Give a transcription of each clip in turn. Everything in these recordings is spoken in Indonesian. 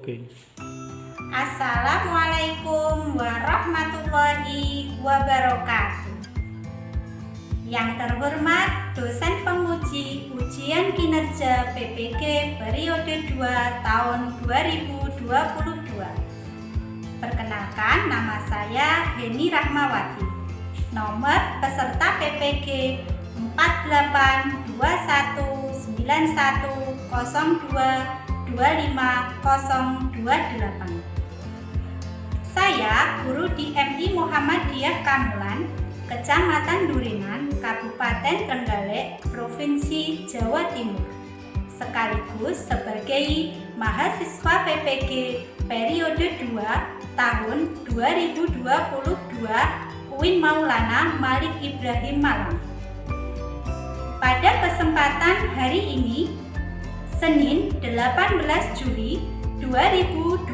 Oke. Assalamualaikum warahmatullahi wabarakatuh. Yang terhormat dosen penguji ujian kinerja PPG periode 2 tahun 2022. Perkenalkan, nama saya Heni Rahmawati. Nomor peserta PPG 48819102250028. Saya guru di MI Muhammadiyah Kamulan, Kecamatan Durinan, Kabupaten Trenggalek, Provinsi Jawa Timur, sekaligus sebagai mahasiswa PPG periode 2 tahun 2022 UIN Maulana Malik Ibrahim Malang. Pada kesempatan hari ini, Senin 18 Juli 2022,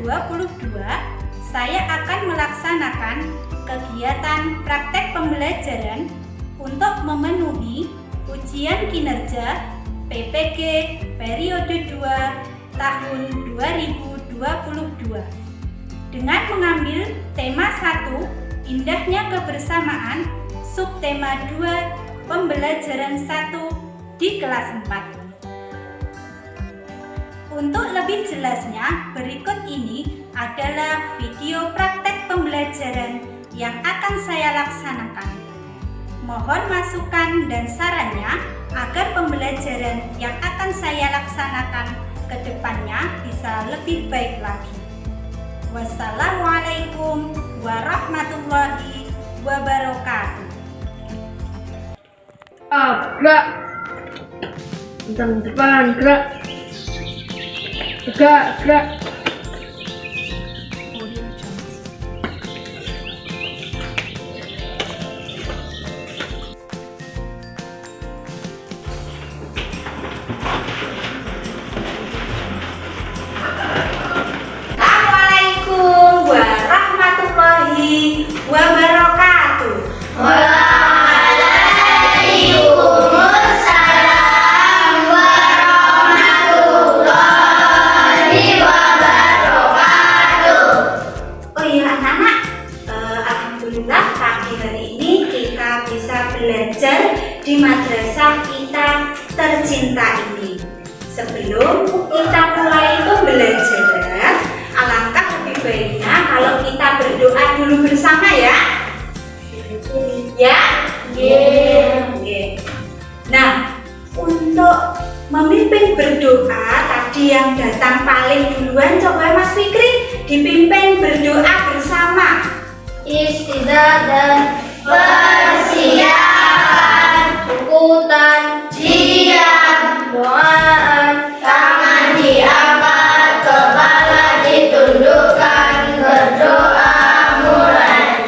saya akan melaksanakan kegiatan praktek pembelajaran untuk memenuhi ujian kinerja PPG periode 2 tahun 2022 dengan mengambil tema 1, indahnya kebersamaan, subtema 2, pembelajaran 1 di kelas 4. Untuk lebih jelasnya, berikut ini adalah video praktek pembelajaran yang akan saya laksanakan. Mohon masukan dan sarannya agar pembelajaran yang akan saya laksanakan ke depannya bisa lebih baik lagi. Wassalamualaikum warahmatullahi wabarakatuh. Gerak. Tentang depan, gerak. Gerak. Assalamualaikum warahmatullahi wabarakatuh. Waalaikumsalam warahmatullahi wabarakatuh. Oh iya anak-anak, alhamdulillah pagi hari ini kita bisa belajar di madrasah kita tercinta ini. Sebelum kita mulai pembelajaran, alangkah lebih baiknya kalau kita berdoa dulu bersama ya. Ya? Oke. Nah, untuk memimpin berdoa tadi yang datang paling duluan, coba Mas Fikri dipimpin berdoa bersama. Istidah dan persiapan, ikutan, siap, doaan, tangan diangkat, kepala ditundukkan, berdoa mulai.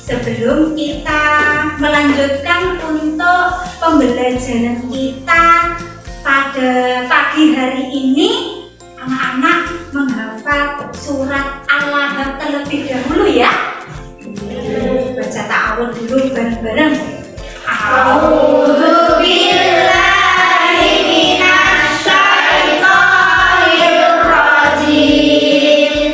Sebelum kita melanjutkan untuk pembelajaran kita pada pagi hari ini, anak-anak menghafal surat Al-Lahab terlebih dahulu ya. Baca ta'awun dulu bareng-bareng. A'udzubillahi minasy syaithanir rajim.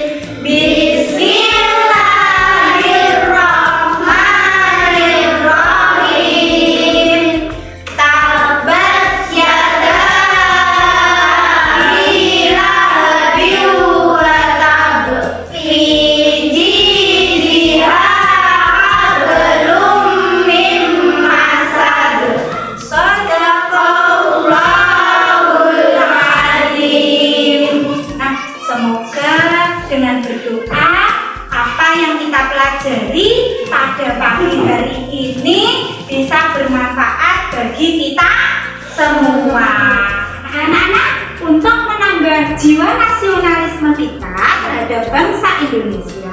jiwa nasionalisme kita terhadap bangsa Indonesia,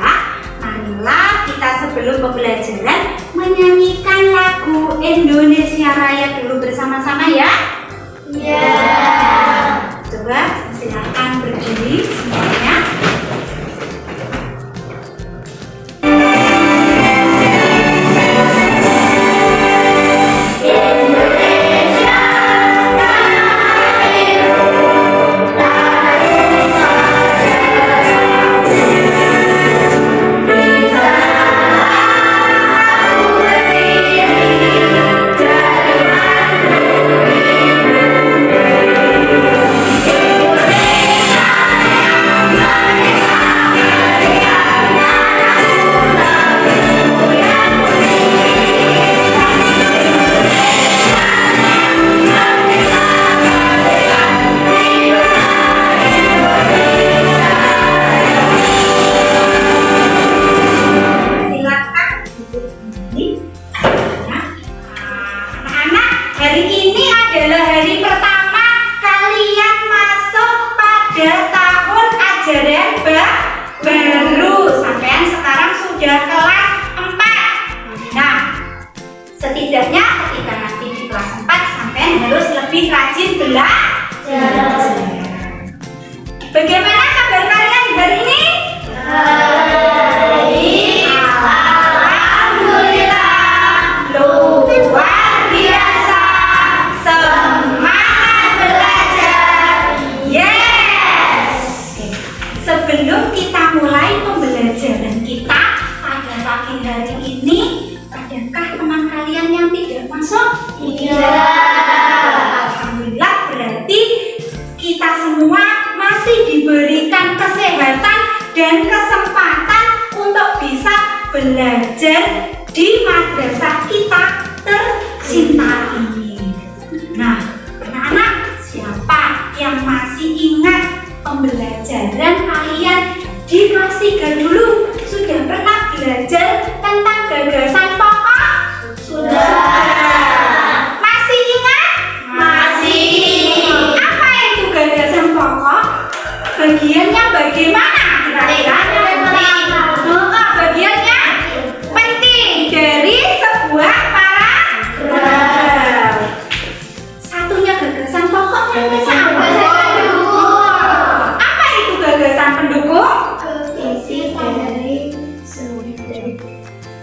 marilah kita sebelum pembelajaran menyanyikan lagu Indonesia Raya dulu bersama-sama ya. Ya. Coba silakan berdiri semuanya. Setidaknya ketika nanti di kelas 4 sampai harus lebih rajin belajar. Bagaimana kabar kalian hari ini? Baik. Alhamdulillah. Luar biasa. Semangat belajar. Yes. Sebelum kita mulai pembelajaran kita pada pagi hari ini, adakah teman kalian yang tidak masuk? Iya. Alhamdulillah, berarti kita semua masih diberikan kesehatan dan kesempatan untuk bisa belajar di madrasah kita tercinta ini. Nah, anak-anak, siapa yang masih ingat pembelajaran kalian di kelas 3 dulu? Sudah pernah belajar tentang gagasan pokok? Sudah. Masih ingat? Masih. Apa itu gagasan pokok? Bagiannya bagaimana? Kira-kira? Bagiannya penting dari sebuah paragraf. Satunya gagasan pokoknya apa? Apa itu gagasan pendukung?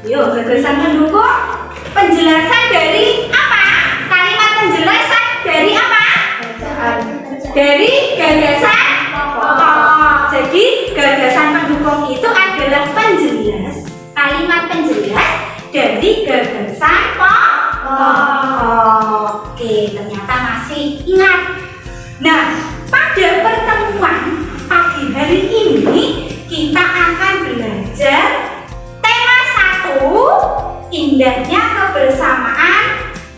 Yuk, gagasan pendukung. Penjelasan dari apa? Kalimat penjelasan dari apa? Dari gagasan pokok. Jadi gagasan pendukung itu adalah penjelas, kalimat penjelas dari gagasan pokok. Oke, ternyata masih ingat. Nah, pada pertemuan pagi hari ini kita akan belajar tema 1, indahnya kebersamaan.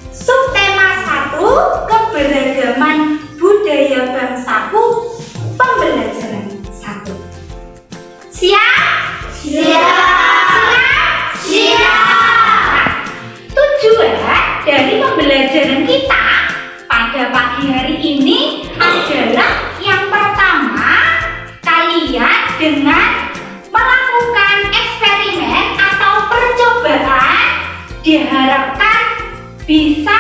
Subtema 1, keberagaman budaya bangsaku. Pembelajaran 1. Siap? Siap. Tujuan dari pembelajaran kita pada pagi hari ini adalah yang pertama, kalian dengan melakukan eksperimen atau percobaan diharapkan bisa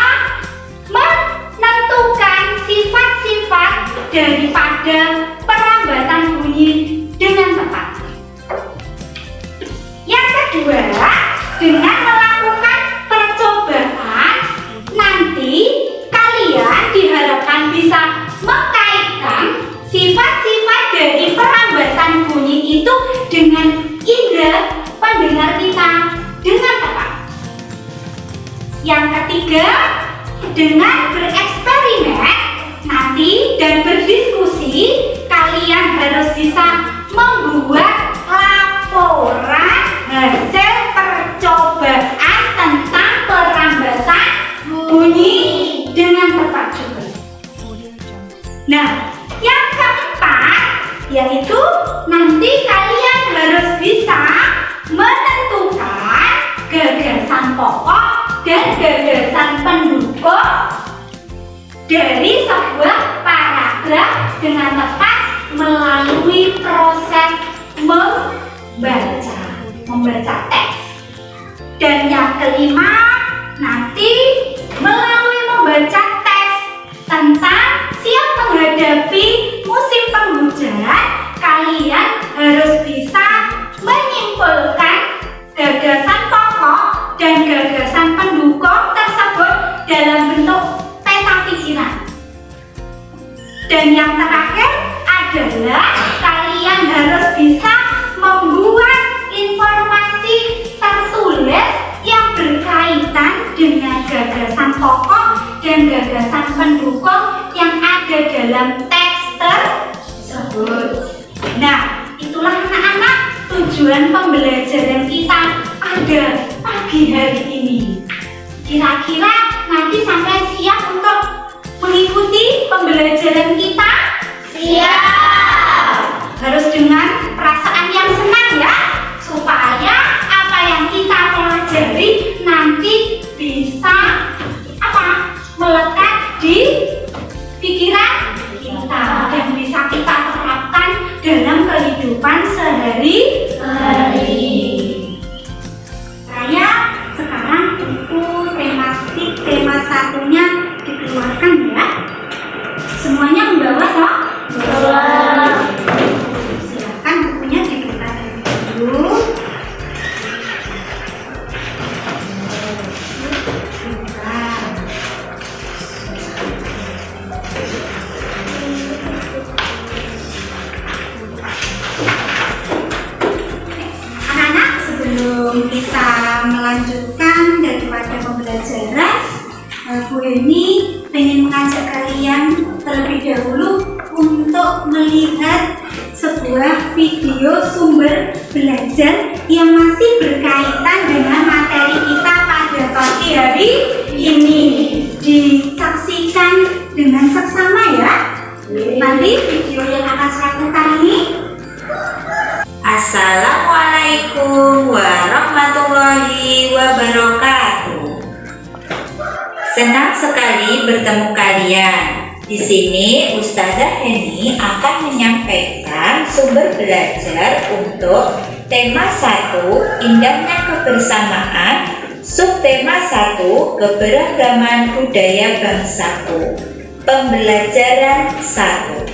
menentukan sifat-sifat daripada perambatan bunyi dengan tepat. Yang kedua, dengan melakukan percobaan nanti kalian diharapkan bisa mengkaitkan sifat-sifat dari perambatan bunyi itu dengan indera pendengar kita dengan tepat. Yang ketiga, dengan bereksperimen nanti dan berdiskusi, kalian harus bisa membuat laporan hasil percobaan tentang perambatan bunyi dengan tepat juga. Nah, yang keempat yaitu nanti kalian harus bisa menentukan gagasan pokok dan gagasan pendukung dari sebuah paragraf dengan tepat melalui proses membaca teks. Dan yang kelima, nanti melalui membaca teks tentang siap menghadapi musim penghujan, kalian harus bisa menyimpulkan gagasan pokok dan gagasan pendukung tersebut dalam bentuk peta pikiran. Dan yang terakhir adalah kalian harus bisa membuat informasi tertulis yang berkaitan dengan gagasan pokok dan gagasan pendukung yang ada dalam teks tersebut. Nah, itulah anak-anak tujuan pembelajaran kita pada pagi hari ini. Kira-kira nanti sampai siap untuk mengikuti pembelajaran kita? Siap. Harus dengan perasaan yang senang ya, supaya apa yang kita pelajari nanti bisa melekat di pikiran kita dan bisa kita terapkan dalam kehidupan sehari-hari. Saya sekarang buku tema satunya dikeluarkan ya. Semuanya membawa toh? Silakan bukunya dibuka dulu. Anak-anak, sebelum kita melanjutkan daripada pembelajaran, Bu Eni ingin mengajak kalian terlebih dahulu untuk melihat sebuah video sumber belajar yang masih berkaitan dengan materi kita pada pagi hari ini. Disaksikan dengan seksama ya. Nanti video yang akan saya putar ini. Assalamualaikum warahmatullahi wabarakatuh. Senang sekali bertemu kalian. Di sini Ustazah Heni akan menyampaikan sumber belajar untuk tema 1 Indahnya Kebersamaan, subtema 1 Keberagaman Budaya Bangsaku. Pembelajaran 1.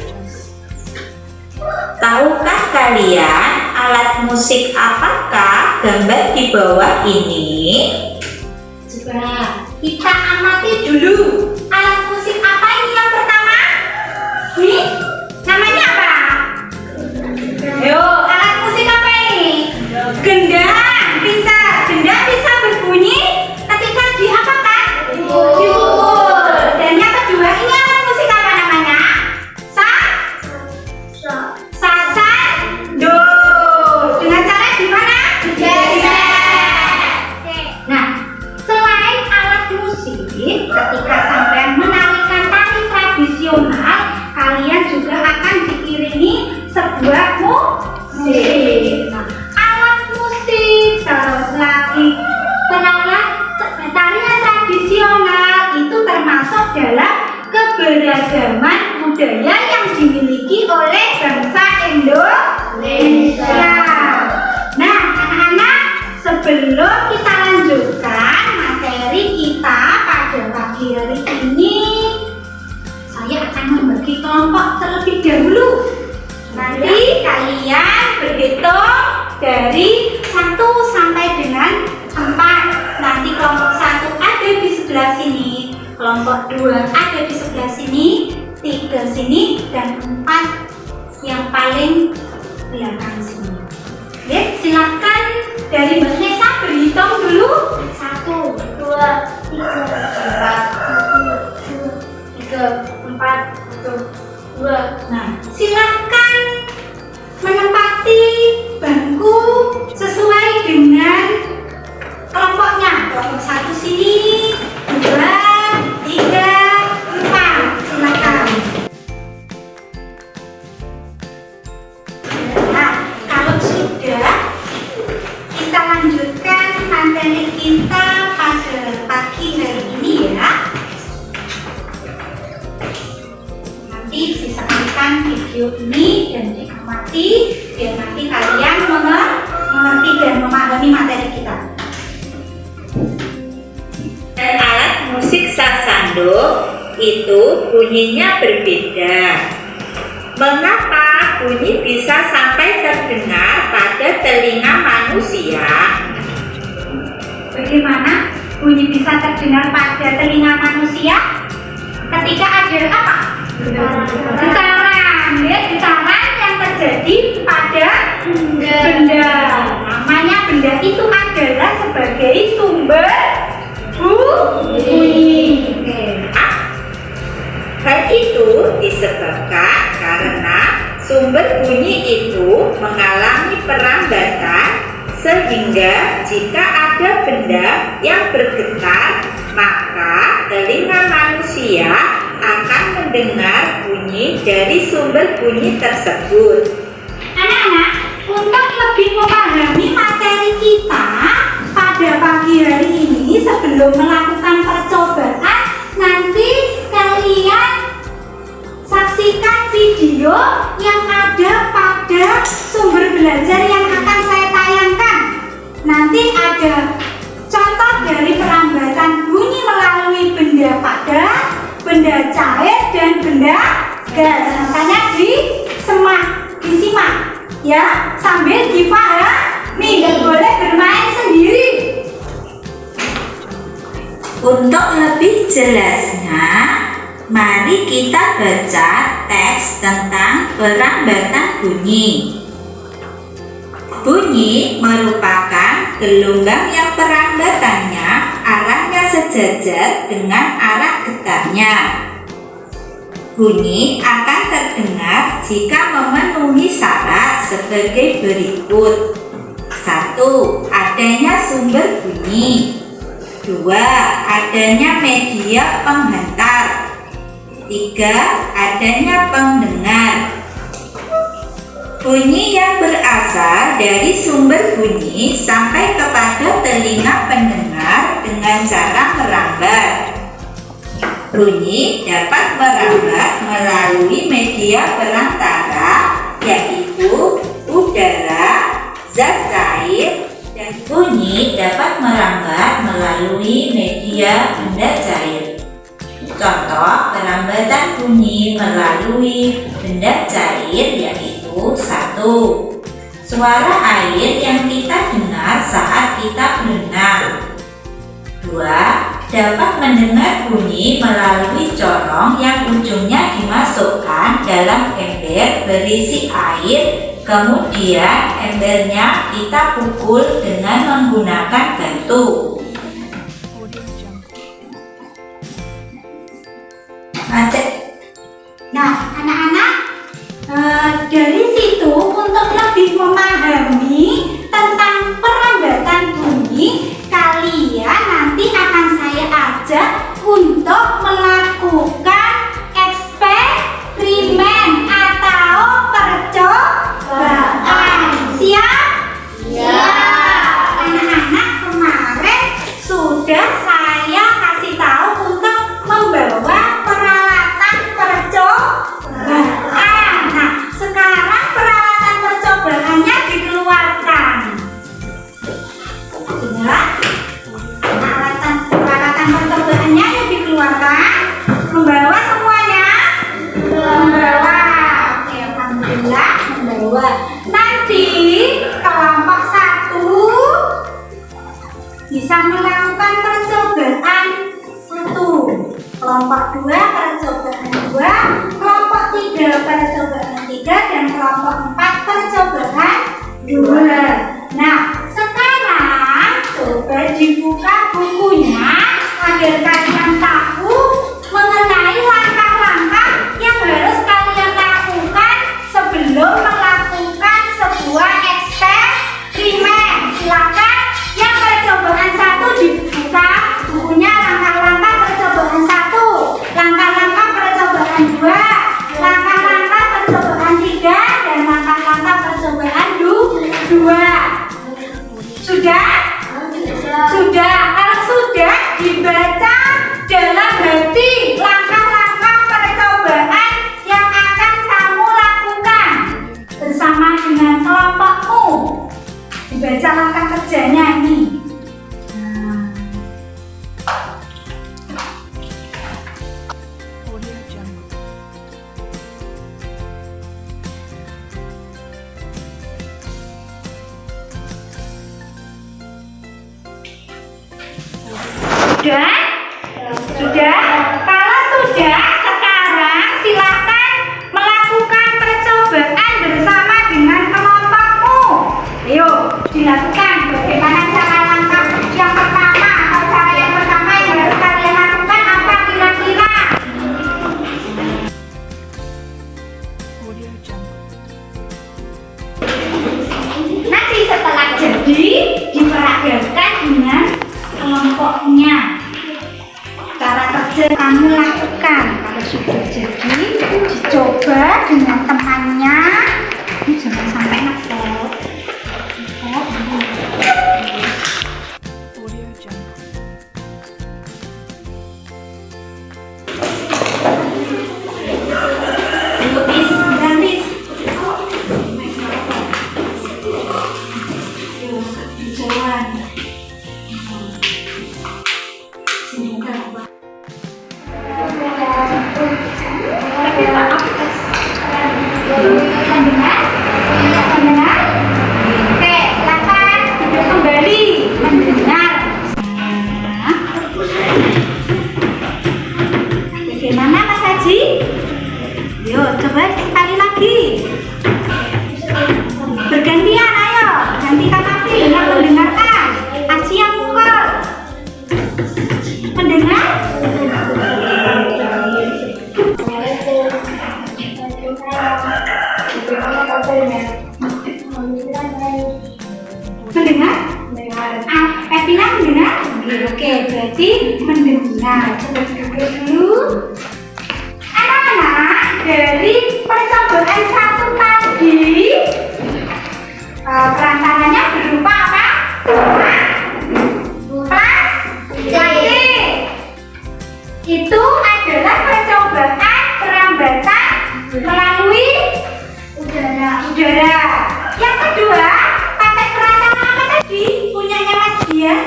Tahukah kalian alat musik apakah gambar di bawah ini? Coba kita amati dulu. Alat musik apa ini yang pertama? Ini namanya apa? Yo, alat musik apa ini? Gendang. Pintar. Gendang bisa berbunyi ketika diapakan? Dipukul. Dan yang kedua, ini alat musik apa namanya? Sasando. Dengan cara gimana? Nah, selain alat musik, ketika sampai menarikan tari tradisional, kalian juga akan diiringi sebuah musik. Nah, alat musik terus lagi tarian tradisional itu termasuk dalam keberagaman budaya yang dimiliki oleh bangsa Indonesia. Nah, anak-anak, sebelum kita lanjutkan materi kita pada pagi hari ini, saya akan membagi kelompok terlebih dahulu. Nanti kalian berhitung dari 1 sampai dengan 4. Nanti kelompok 1 ada di sebelah sini, kelompok 2 ada di sebelah sini, 3 sini, dan 4 yang paling belakang sini. Oke, silakan dari Mbak Nesa berhitung dulu. 1, 2, 3, 4, 2. Nah, silakan menempati bangku sesuai dengan kelompoknya. Kelompok 1 sini, 2, 3, 4. Silakan. Nah, kalau sudah, kita lanjutkan materi kita pada pagi hari ini ya. Nanti disaksikan menonton video ini dan diamati biar nanti kalian mengerti dan memahami materi kita. Dan alat musik sasando itu bunyinya berbeda. Mengapa bunyi bisa sampai terdengar pada telinga manusia? Bagaimana bunyi bisa terdengar pada telinga manusia? Ketika ada apa? Getaran, ya, getaran yang terjadi pada benda. Namanya benda itu adalah sebagai sumber bunyi. Hal itu disebabkan karena sumber bunyi itu mengalami perambatan, sehingga jika ada benda yang bergetar, maka telinga manusia akan mendengar bunyi dari sumber bunyi tersebut. Anak-anak, untuk lebih memahami materi kita pada pagi hari ini, sebelum melakukan percobaan, nanti kalian saksikan video yang ada pada sumber belajar yang akan saya tayangkan. Nanti ada contoh dari perambatan bunyi melalui benda padat, benda cair, dan benda gas. Makanya disimak ya, sambil dipahami, dan boleh bermain sendiri. Untuk lebih jelasnya, mari kita baca teks tentang perambatan bunyi. Bunyi merupakan gelombang yang perambatannya arahnya sejajar dengan arah getarnya. Bunyi akan terdengar jika memenuhi syarat sebagai berikut. 1. Adanya sumber bunyi. 2. Adanya media penghantar. 3. Adanya pendengar. Bunyi yang berasal dari sumber bunyi sampai kepada telinga pendengar dengan cara merambat. Bunyi dapat merambat melalui media perantara, yaitu udara, zat cair, dan bunyi dapat merambat melalui media benda cair. Contoh perambatan bunyi melalui benda cair yaitu 1. Suara air yang kita dengar saat kita berenang. 2. Dapat mendengar bunyi melalui corong yang ujungnya dimasukkan dalam ember berisi air, kemudian embernya kita pukul dengan menggunakan batu. Nah, anak-anak, dari situ untuk lebih memahami tentang perambatan bunyi, kalian nanti akan saya ajak untuk melakukan eksperimen atau percobaan. Siap? Siap. Anak-anak, kemarin sudah saya kasih tahu untuk membawa peralatan percobaan. Nah, sekarang peralatan percobaannya dikeluarkan. Sudah? Peralatan percobaannya yang dikeluarkan. Membawa semuanya? Membawa. Oke, alhamdulillah membawa. Nanti kelompok 1 bisa melakukan percobaan 1, kelompok 2 percobaan 2, kelompok 3 percobaan 3, dan kelompok 4 percobaan 2. Nah, sekarang coba dibuka bukunya agar kalian tahu mengenai langkah-langkah yang harus kalian lakukan sebelum melakukan sebuah eksperimen. Silakan yang percobaan 1 dibuka bukunya, langkah-langkah percobaan 1, langkah-langkah percobaan 2, langkah-langkah percobaan 3, dan langkah-langkah percobaan 2. Sudah? Sudah. Kalau sudah, dibaca dalam hati langkah-langkah percobaan yang akan kamu Sudah? Sudah? Kalau sudah, sekarang silakan melakukan percobaan bersama dengan kelompokmu. Ayo, dilakukan. Bagaimana cara langkah yang pertama atau cara yang pertama yang harus kalian lakukan apa kira-kira? Nanti setelah jadi, diperagakan dengan kelompoknya. Cara kerja kamu lakukan. Kalau sudah jadi, dicoba dengan temannya. Ini jangan sampai ngepot. Bagaimana Mas Haji? Yuk coba sekali lagi. Bergantian, ayo. Gantikan Afi yang mendengarkan. Haji yang pukul. Mendengar? Mendengar? Evina mendengar? Oke, berarti mendengar. Coba dulu. Anak-anak, dari percobaan satu tadi, perantaranya berupa apa? Plastik. Itu adalah percobaan perambatan melalui udara. Yang kedua, pakai peralatan apa tadi? Punyanya Mas Dian?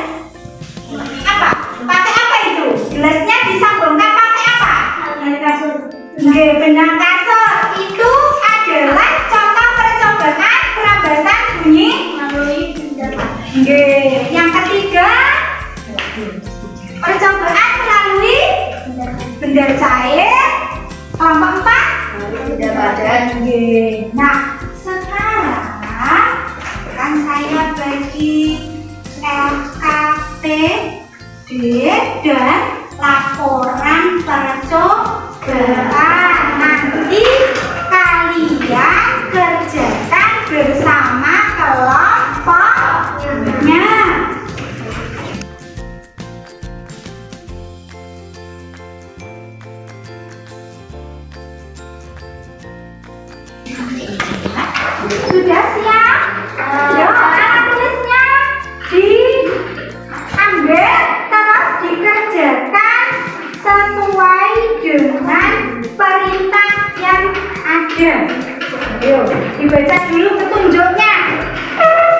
Apa? Pakai apa itu? Gelasnya disambungkan pakai apa? Benang kasur. Itu adalah contoh percobaan perambatan bunyi. Yang ketiga, percobaan melalui benda cair. Kelompok 4, benda padat. Nah, sekarang akan saya bagi LKPD dan laporan percobaan. Nanti kalian kerjakan bersama kelompoknya. Sudah siap? Yuk, alat tulisnya diambil terus dikerjakan sesuai dengan perintah yang ada. Yuk, dibaca dulu petunjuknya.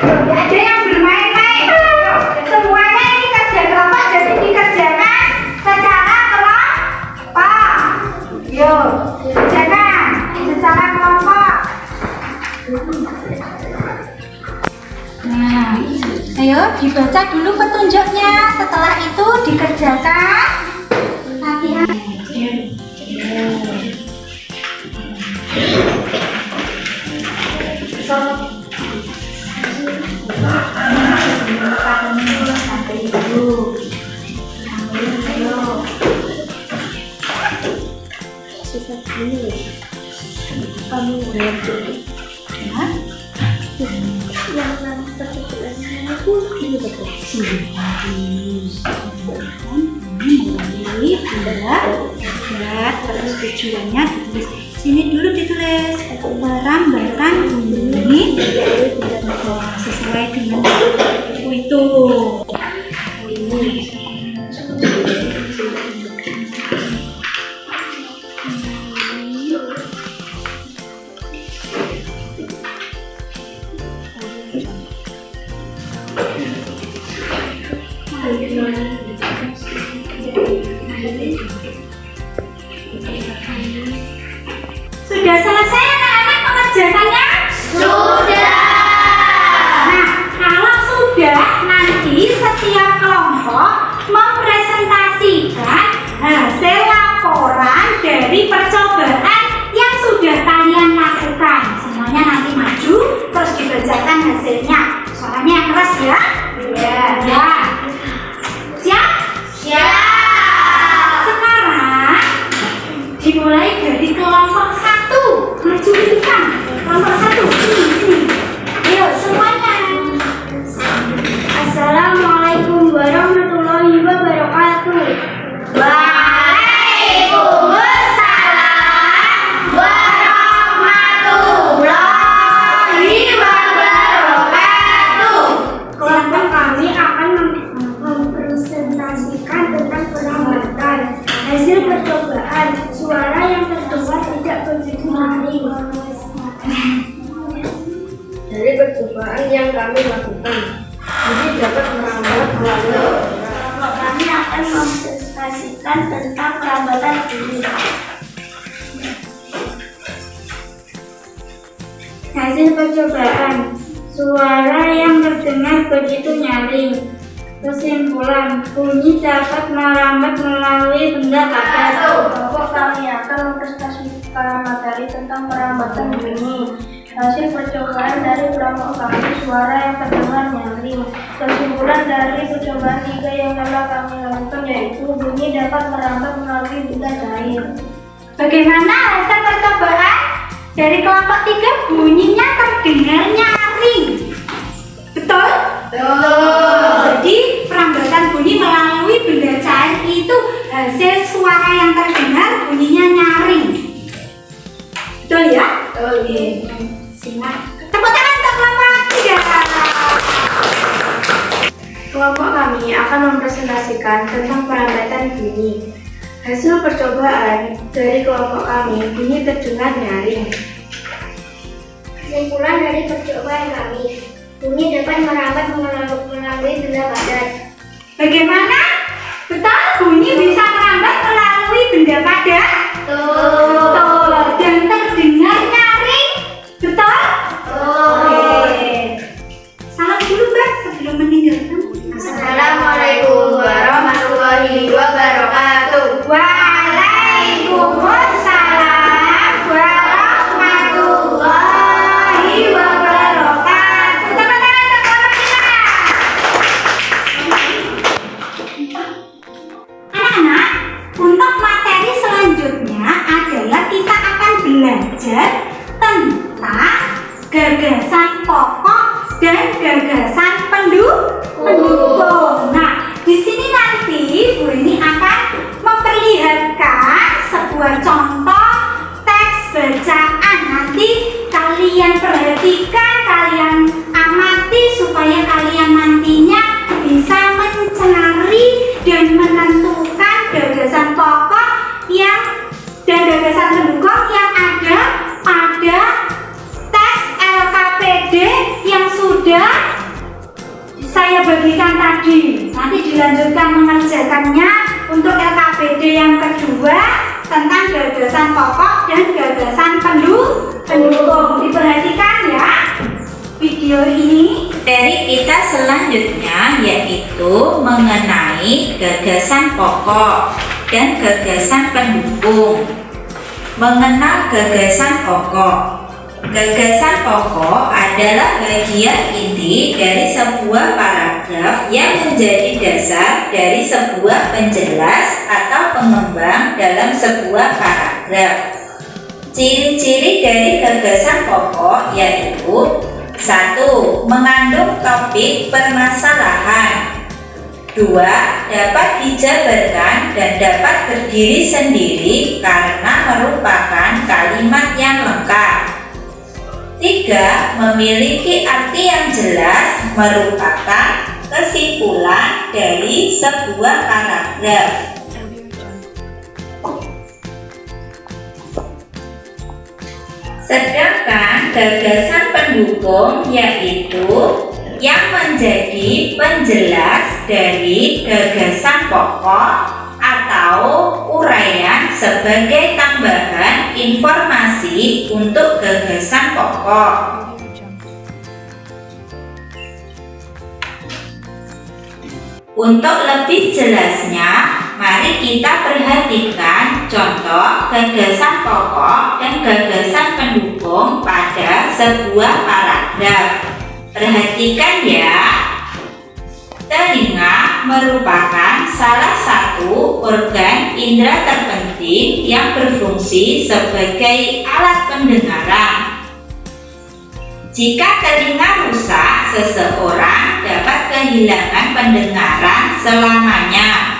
Tidak ada yang bermain-main. Semuanya ini kerja kelompok, jadi dikerjakan secara kelompok. Yuk, kerjakan secara kelompok. Nah, ayo dibaca dulu petunjuknya. Setelah itu dikerjakan latihan. Terus tujuannya ditulis sini dulu, ditulis perambatan bunyi sesuai dengan buku itu. Sudah selesai anak-anak mengerjakannya? Sudah. Nah, kalau sudah, nanti setiap kelompok mempresentasikan yang kami lakukan. Jadi dapat merambat melalui Kelompok kami akan mempresentasikan tentang perambatan bunyi. Hasil percobaan, suara yang terdengar begitu nyaring. Kesimpulan, bunyi dapat merambat melalui benda padat. Kelompok kami akan mempresentasikan materi tentang perambatan bunyi. Hasil percobaan dari kelompok kami, suara yang terdengar nyaring. Kesimpulan dari percobaan 3 yang telah kami lakukan yaitu bunyi dapat merambat melalui benda cair. Bagaimana hasil percobaan? Dari kelompok 3 bunyinya terdengar nyaring. Betul? Jadi perambatan bunyi melalui benda cair itu hasil suara yang terdengar bunyinya nyaring. Betul ya? Betul. Simak. Tepuk tangan untuk kelompok 3. Kelompok kami akan mempresentasikan tentang perambatan bunyi. Hasil percobaan dari kelompok kami, bunyi terdengar nyaring. Kesimpulan dari percobaan kami, bunyi dapat merambat melalui benda padat. Bagaimana? Betul, bunyi bisa merambat melalui benda padat? Betul. Dan terdengar nyaring? Betul? Oke. Salam dulu, Mbak, sebelum meninggalkan. Assalamualaikum warahmatullahi wabarakatuh. Waalaikumsalam warahmatullahi wabarakatuh. Teman-teman, anak-anak, untuk materi selanjutnya adalah kita akan belajar tentang gagasan pokok dan gagasan pendukung. Nah, di sini nanti Bu ini akan memperlihatkan sebuah contoh teks bacaan. Nanti kalian perhatikan, kalian amati supaya kalian nantinya bisa mencari dan menentukan gagasan pokok dan gagasan pendukung yang ada pada teks LKPD yang sudah saya bagikan tadi. Nanti dilanjutkan mengerjakannya untuk LKPD yang kedua tentang gagasan pokok dan gagasan pendukung. Diperhatikan ya video ini. Materi kita selanjutnya yaitu mengenai gagasan pokok dan gagasan pendukung. Mengenal gagasan pokok. Gagasan pokok adalah bagian inti dari sebuah paragraf yang menjadi dasar dari sebuah penjelas atau pengembang dalam sebuah paragraf. Ciri-ciri dari gagasan pokok yaitu 1. Mengandung topik permasalahan. 2. Dapat dijabarkan dan dapat berdiri sendiri karena merupakan kalimat yang lengkap. 3. Memiliki arti yang jelas, merupakan kesimpulan dari sebuah paragraf. Sedangkan gagasan pendukung yaitu yang menjadi penjelas dari gagasan pokok atau uraian sebagai tambahan informasi untuk gagasan pokok. Untuk lebih jelasnya, mari kita perhatikan contoh gagasan pokok dan gagasan pendukung pada sebuah paragraf. Perhatikan ya. Telinga merupakan salah satu organ indera terpenting yang berfungsi sebagai alat pendengaran. Jika telinga rusak, seseorang dapat kehilangan pendengaran selamanya.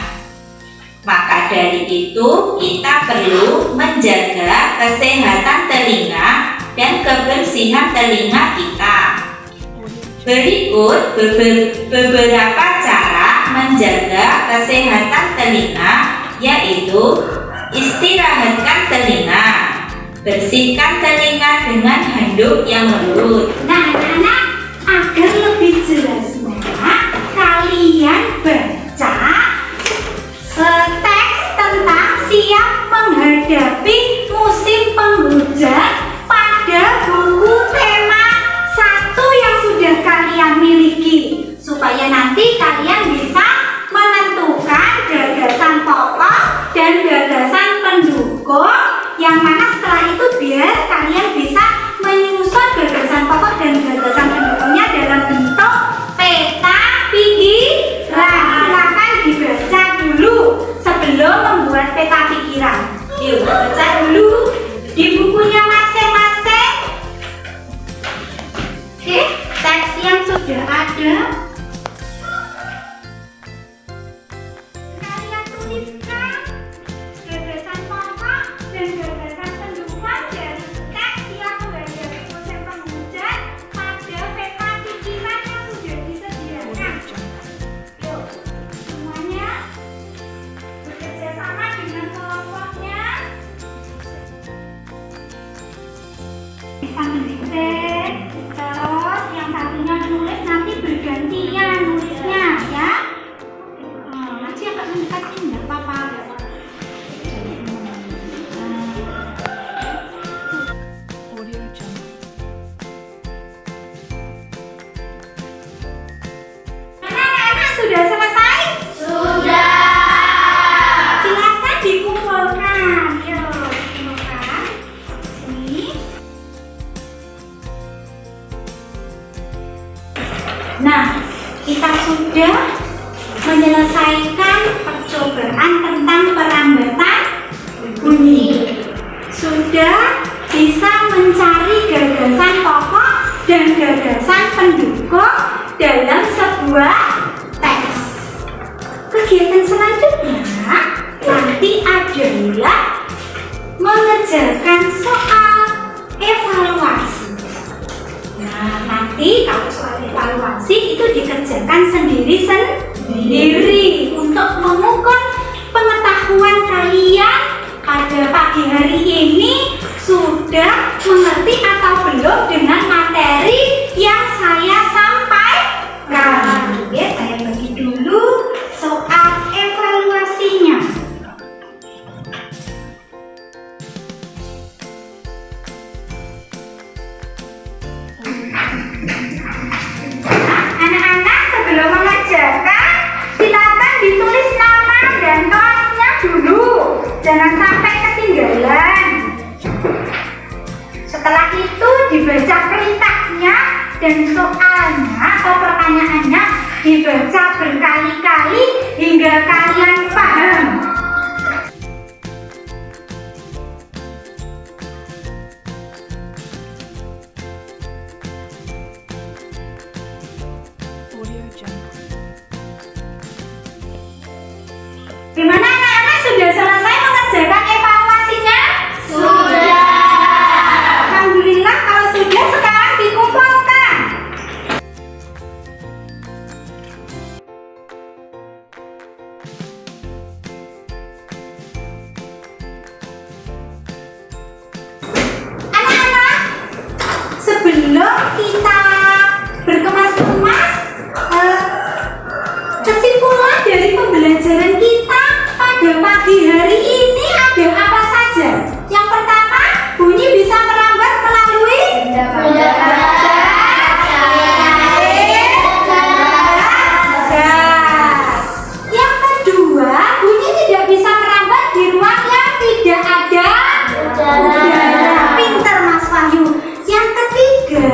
Maka dari itu, kita perlu menjaga kesehatan telinga dan kebersihan telinga kita. Berikut beberapa cara menjaga kesehatan telinga, yaitu istirahatkan telinga, bersihkan telinga dengan handuk yang lembut. Nah, anak-anak, agar ada? Kalian tuliskan gagasan pokok dan gagasan pendukung dari teks yang menghadapi musim penghujan pada peta pikiran yang sudah disediakan. Yuk, semuanya bekerja sama dengan kelompoknya. Terus yang satunya nulis nanti bergantian nulisnya ya. Nanti agak mendekat sini nggak apa-apa. Anak-anak sudah selesai? Sudah. Silakan dikumpulkan. Yuk, dikumpulkan. Sini. Nah, kita sudah menyelesaikan percobaan tentang perambatan bunyi. Sudah bisa mencari gagasan pokok dan gagasan pendukung dalam sebuah teks. Kegiatan selanjutnya nanti adalah mengerjakan soal evaluasi. Nah, nanti kalau soal evaluasi itu dikerjakan sendiri-sendiri untuk mengukur pengetahuan kalian pada pagi hari ini sudah mengerti atau belum dengan materi yang saya sampaikan. Ya, saya bagi dulu soal evaluasinya. Anak-anak sebelum mengerjakan silakan ditulis nama dan kelasnya dulu, jangan sampai ketinggalan. Setelah itu dibaca perintahnya dan soalnya atau pertanyaannya dibaca berkali-kali hingga kalian paham. Gimana anak-anak sudah selesai mengerjakan evaluasinya? Sudah. Alhamdulillah kalau sudah sekarang dikumpulkan. Anak-anak, sebelum kita berkemas-kemas, kesimpulan dari pembelajaran kita pada pagi hari ini ada apa saja? Yang pertama, bunyi bisa merambat melalui gas. Yang kedua, bunyi tidak bisa merambat di ruang yang tidak ada udara. Pinter Mas Wahyu. Yang ketiga,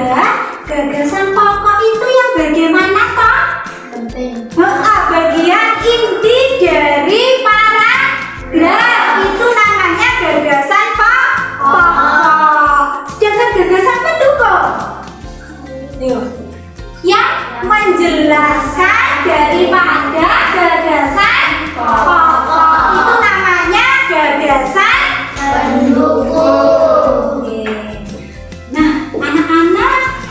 gagasan pokok itu yang bagaimana toh? Bagian inti dari paragraf itu namanya gagasan pokok. Sedangkan gagasan pendukung yang menjelaskan daripada gagasan pokok itu namanya gagasan pendukung. Nah, anak-anak,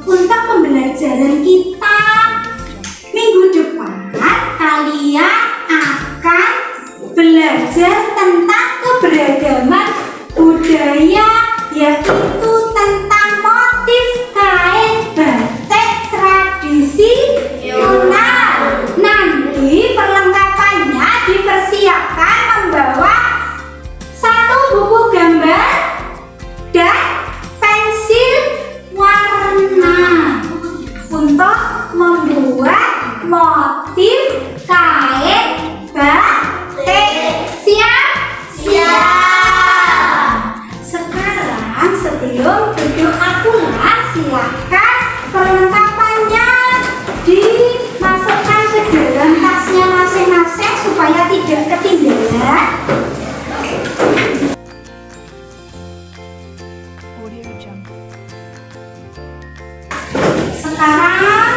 untuk pembelajaran kita minggu depan kalian akan belajar tentang keberagaman budaya, yaitu tentang motif kain batik tradisional. Nanti perlengkapannya dipersiapkan membawa satu buku gambar dan pensil warna untuk membuat motif kain batik. Siap? Siap. Sekarang sebelum berdoa pulang, silakan perlengkapannya dimasukkan ke dalam tasnya masing-masing supaya tidak ketinggalan. Sekarang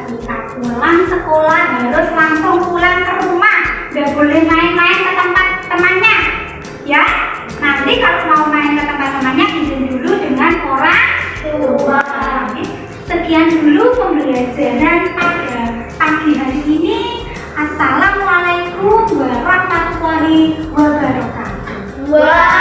ketika pulang sekolah harus langsung pulang ke rumah, nggak boleh main-main ke tempat temannya. Ya, nanti kalau mau main ke tempat temannya izin dulu dengan orang tua. Sekian dulu pembelajaran pada pagi hari ini. Assalamualaikum warahmatullahi wabarakatuh.